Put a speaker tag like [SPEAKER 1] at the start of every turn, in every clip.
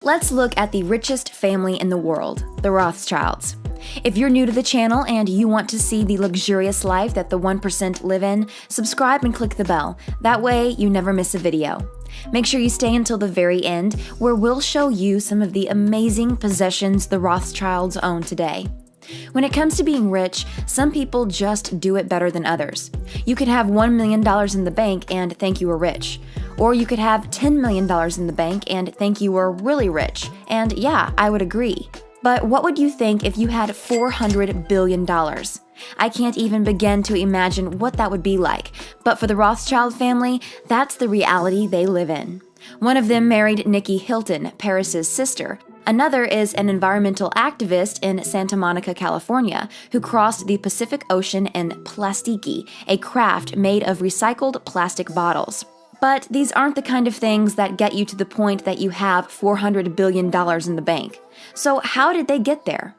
[SPEAKER 1] Let's look at the richest family in the world, the Rothschilds. If you're new to the channel and you want to see the luxurious life that the 1% live in, subscribe and click the bell. That way, you never miss a video. Make sure you stay until the very end, where we'll show you some of the amazing possessions the Rothschilds own today. When it comes to being rich, some people just do it better than others. You could have $1 million in the bank and think you were rich. Or you could have $10 million in the bank and think you were really rich. And yeah, I would agree. But what would you think if you had $400 billion? I can't even begin to imagine what that would be like. But for the Rothschild family, that's the reality they live in. One of them married Nikki Hilton, Paris's sister. Another is an environmental activist in Santa Monica, California, who crossed the Pacific Ocean in plastiki, a craft made of recycled plastic bottles. But these aren't the kind of things that get you to the point that you have $400 billion in the bank. So how did they get there?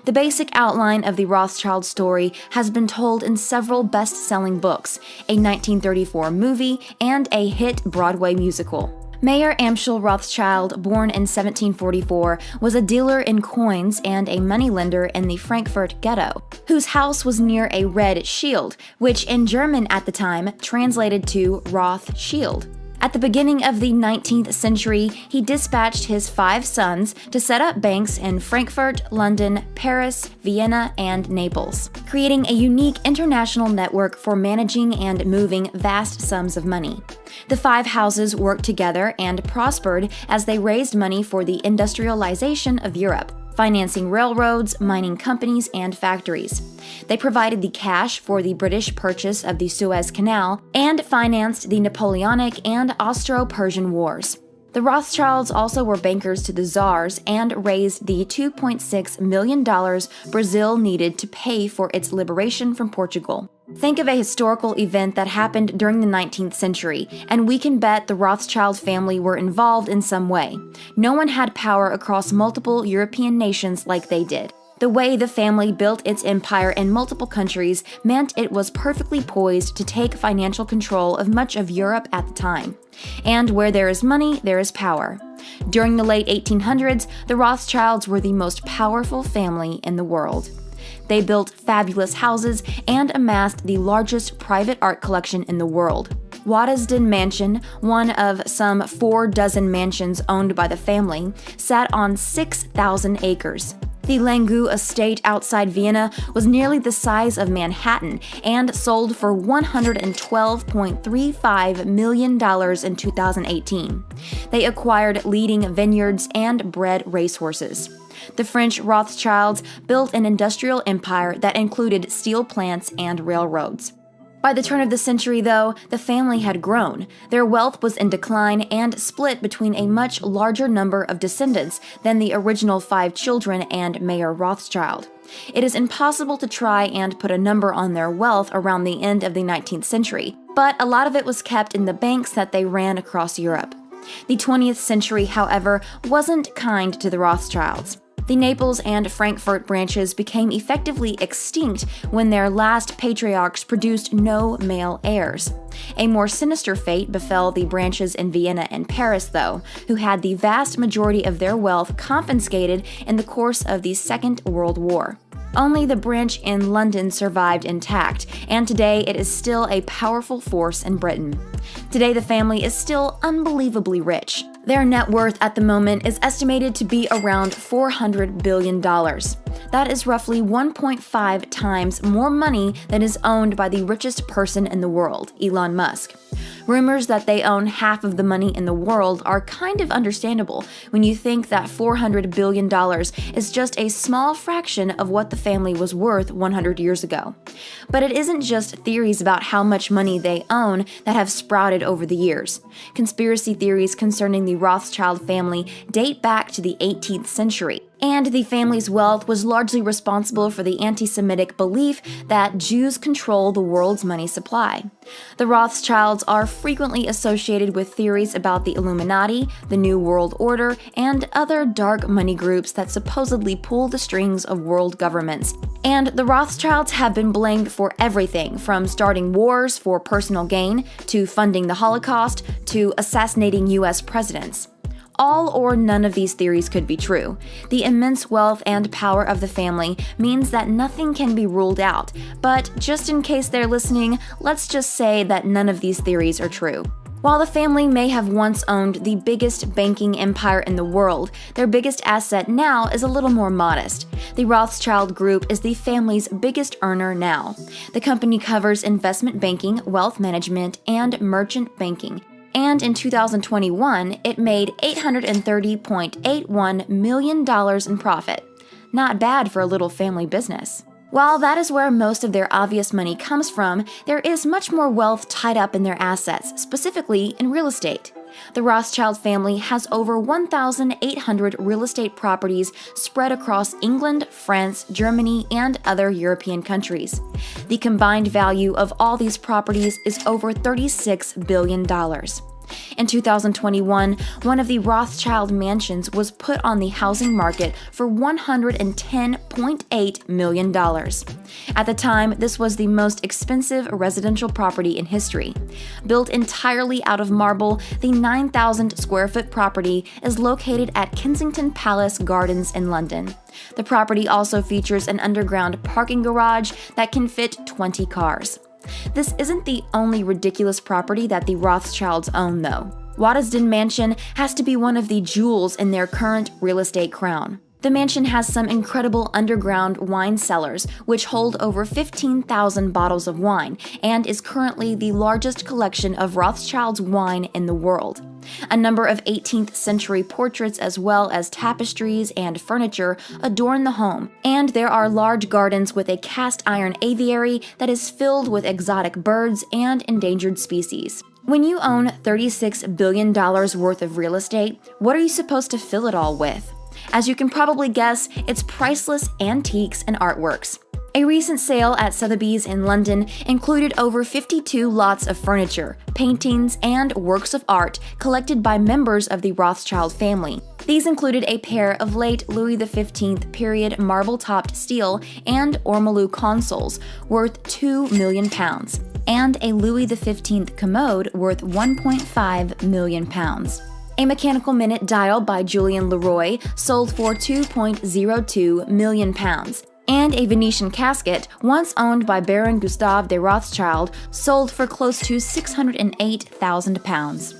[SPEAKER 1] The basic outline of the Rothschild story has been told in several best-selling books, a 1934 movie, and a hit Broadway musical. Mayer Amschel Rothschild, born in 1744, was a dealer in coins and a moneylender in the Frankfurt ghetto, whose house was near a red shield, which in German at the time translated to Rothschild. At the beginning of the 19th century, he dispatched his 5 sons to set up banks in Frankfurt, London, Paris, Vienna, and Naples, creating a unique international network for managing and moving vast sums of money. The 5 houses worked together and prospered as they raised money for the industrialization of Europe, financing railroads, mining companies, and factories. They provided the cash for the British purchase of the Suez Canal and financed the Napoleonic and Austro-Persian Wars. The Rothschilds also were bankers to the Tsars and raised the $2.6 million Brazil needed to pay for its liberation from Portugal. Think of a historical event that happened during the 19th century, and we can bet the Rothschild family were involved in some way. No one had power across multiple European nations like they did. The way the family built its empire in multiple countries meant it was perfectly poised to take financial control of much of Europe at the time. And where there is money, there is power. During the late 1800s, the Rothschilds were the most powerful family in the world. They built fabulous houses and amassed the largest private art collection in the world. Waddesdon Mansion, one of some 4 dozen mansions owned by the family, sat on 6,000 acres. The Langu estate outside Vienna was nearly the size of Manhattan and sold for $112.35 million in 2018. They acquired leading vineyards and bred racehorses. The French Rothschilds built an industrial empire that included steel plants and railroads. By the turn of the century, though, the family had grown. Their wealth was in decline and split between a much larger number of descendants than the original 5 children and Mayer Rothschild. It is impossible to try and put a number on their wealth around the end of the 19th century, but a lot of it was kept in the banks that they ran across Europe. The 20th century, however, wasn't kind to the Rothschilds. The Naples and Frankfurt branches became effectively extinct when their last patriarchs produced no male heirs. A more sinister fate befell the branches in Vienna and Paris, though, who had the vast majority of their wealth confiscated in the course of the Second World War. Only the branch in London survived intact, and today it is still a powerful force in Britain. Today the family is still unbelievably rich. Their net worth at the moment is estimated to be around $400 billion. That is roughly 1.5 times more money than is owned by the richest person in the world, Elon Musk. Rumors that they own half of the money in the world are kind of understandable when you think that $400 billion is just a small fraction of what the family was worth 100 years ago. But it isn't just theories about how much money they own that have sprouted over the years. Conspiracy theories concerning the Rothschild family date back to the 18th century. And the family's wealth was largely responsible for the anti-Semitic belief that Jews control the world's money supply. The Rothschilds are frequently associated with theories about the Illuminati, the New World Order, and other dark money groups that supposedly pull the strings of world governments. And the Rothschilds have been blamed for everything from starting wars for personal gain, to funding the Holocaust, to assassinating U.S. presidents. All or none of these theories could be true. The immense wealth and power of the family means that nothing can be ruled out, but just in case they're listening, let's just say that none of these theories are true. While the family may have once owned the biggest banking empire in the world, their biggest asset now is a little more modest. The Rothschild Group is the family's biggest earner now. The company covers investment banking, wealth management, and merchant banking. And in 2021, it made $830.81 million in profit. Not bad for a little family business. While that is where most of their obvious money comes from, there is much more wealth tied up in their assets, specifically in real estate. The Rothschild family has over 1,800 real estate properties spread across England, France, Germany, and other European countries. The combined value of all these properties is over $36 billion. In 2021, one of the Rothschild mansions was put on the housing market for $110.8 million. At the time, this was the most expensive residential property in history. Built entirely out of marble, the 9,000 square foot property is located at Kensington Palace Gardens in London. The property also features an underground parking garage that can fit 20 cars. This isn't the only ridiculous property that the Rothschilds own, though. Waddesdon Mansion has to be one of the jewels in their current real estate crown. The mansion has some incredible underground wine cellars, which hold over 15,000 bottles of wine, and is currently the largest collection of Rothschild's wine in the world. A number of 18th century portraits as well as tapestries and furniture adorn the home, and there are large gardens with a cast iron aviary that is filled with exotic birds and endangered species. When you own $36 billion worth of real estate, what are you supposed to fill it all with? As you can probably guess, it's priceless antiques and artworks. A recent sale at Sotheby's in London included over 52 lots of furniture, paintings, and works of art collected by members of the Rothschild family. These included a pair of late Louis XV period marble-topped steel and ormolu consoles worth £2 million, and a Louis XV commode worth £1.5 million. A mechanical minute dial by Julian Leroy sold for £2.02 million. And a Venetian casket, once owned by Baron Gustave de Rothschild, sold for close to £608,000.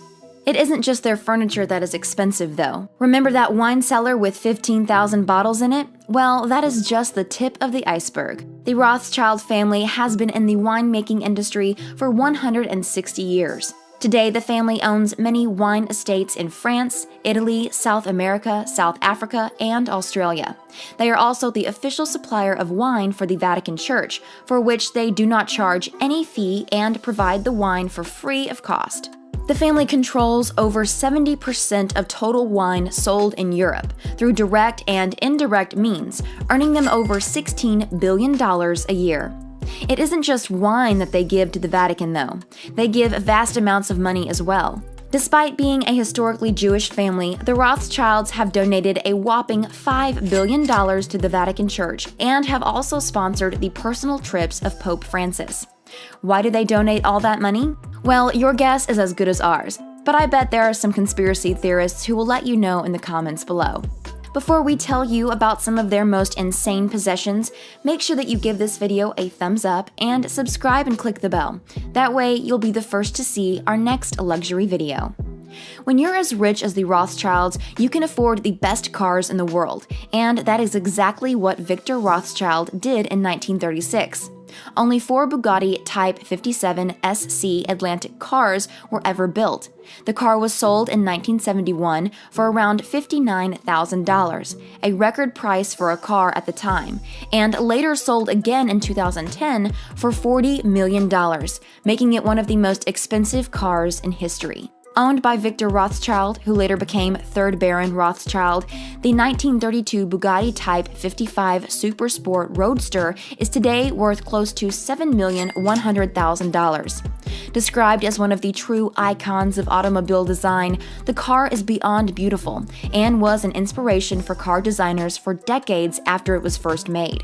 [SPEAKER 1] It isn't just their furniture that is expensive, though. Remember that wine cellar with 15,000 bottles in it? Well, that is just the tip of the iceberg. The Rothschild family has been in the winemaking industry for 160 years. Today, the family owns many wine estates in France, Italy, South America, South Africa, and Australia. They are also the official supplier of wine for the Vatican Church, for which they do not charge any fee and provide the wine for free of cost. The family controls over 70% of total wine sold in Europe through direct and indirect means, earning them over $16 billion a year. It isn't just wine that they give to the Vatican, though. They give vast amounts of money as well. Despite being a historically Jewish family, the Rothschilds have donated a whopping $5 billion to the Vatican Church and have also sponsored the personal trips of Pope Francis. Why do they donate all that money? Well, your guess is as good as ours, but I bet there are some conspiracy theorists who will let you know in the comments below. Before we tell you about some of their most insane possessions, make sure that you give this video a thumbs up and subscribe and click the bell. That way, you'll be the first to see our next luxury video. When you're as rich as the Rothschilds, you can afford the best cars in the world, and that is exactly what Victor Rothschild did in 1936. Only 4 Bugatti Type 57 SC Atlantic cars were ever built. The car was sold in 1971 for around $59,000, a record price for a car at the time, and later sold again in 2010 for $40 million, making it one of the most expensive cars in history. Owned by Victor Rothschild, who later became 3rd Baron Rothschild, the 1932 Bugatti Type 55 Super Sport Roadster is today worth close to $7,100,000. Described as one of the true icons of automobile design, the car is beyond beautiful and was an inspiration for car designers for decades after it was first made.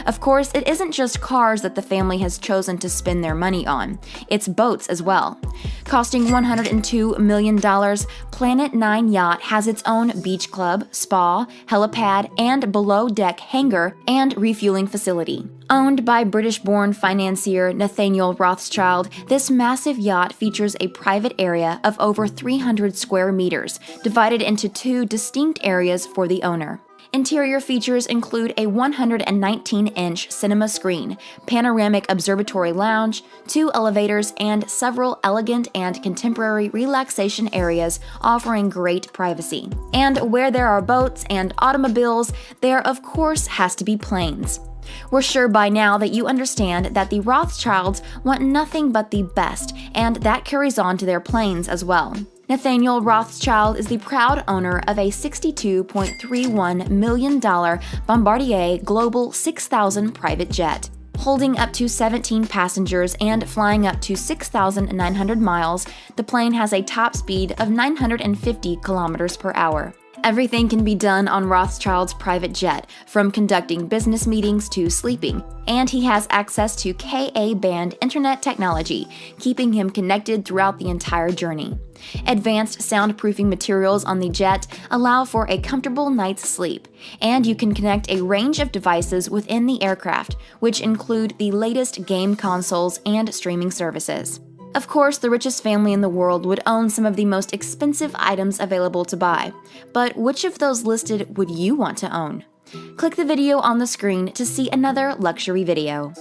[SPEAKER 1] Of course, it isn't just cars that the family has chosen to spend their money on, it's boats as well. Costing $102 million, Planet 9 Yacht has its own beach club, spa, helipad, and below-deck hangar and refueling facility. Owned by British-born financier Nathaniel Rothschild, this massive yacht features a private area of over 300 square meters, divided into two distinct areas for the owner. Interior features include a 119-inch cinema screen, panoramic observatory lounge, 2 elevators, and several elegant and contemporary relaxation areas offering great privacy. And where there are boats and automobiles, there of course has to be planes. We're sure by now that you understand that the Rothschilds want nothing but the best, and that carries on to their planes as well. Nathaniel Rothschild is the proud owner of a $62.31 million Bombardier Global 6000 private jet. Holding up to 17 passengers and flying up to 6,900 miles, the plane has a top speed of 950 kilometers per hour. Everything can be done on Rothschild's private jet, from conducting business meetings to sleeping, and he has access to Ka-band internet technology, keeping him connected throughout the entire journey. Advanced soundproofing materials on the jet allow for a comfortable night's sleep, and you can connect a range of devices within the aircraft, which include the latest game consoles and streaming services. Of course, the richest family in the world would own some of the most expensive items available to buy, but which of those listed would you want to own? Click the video on the screen to see another luxury video.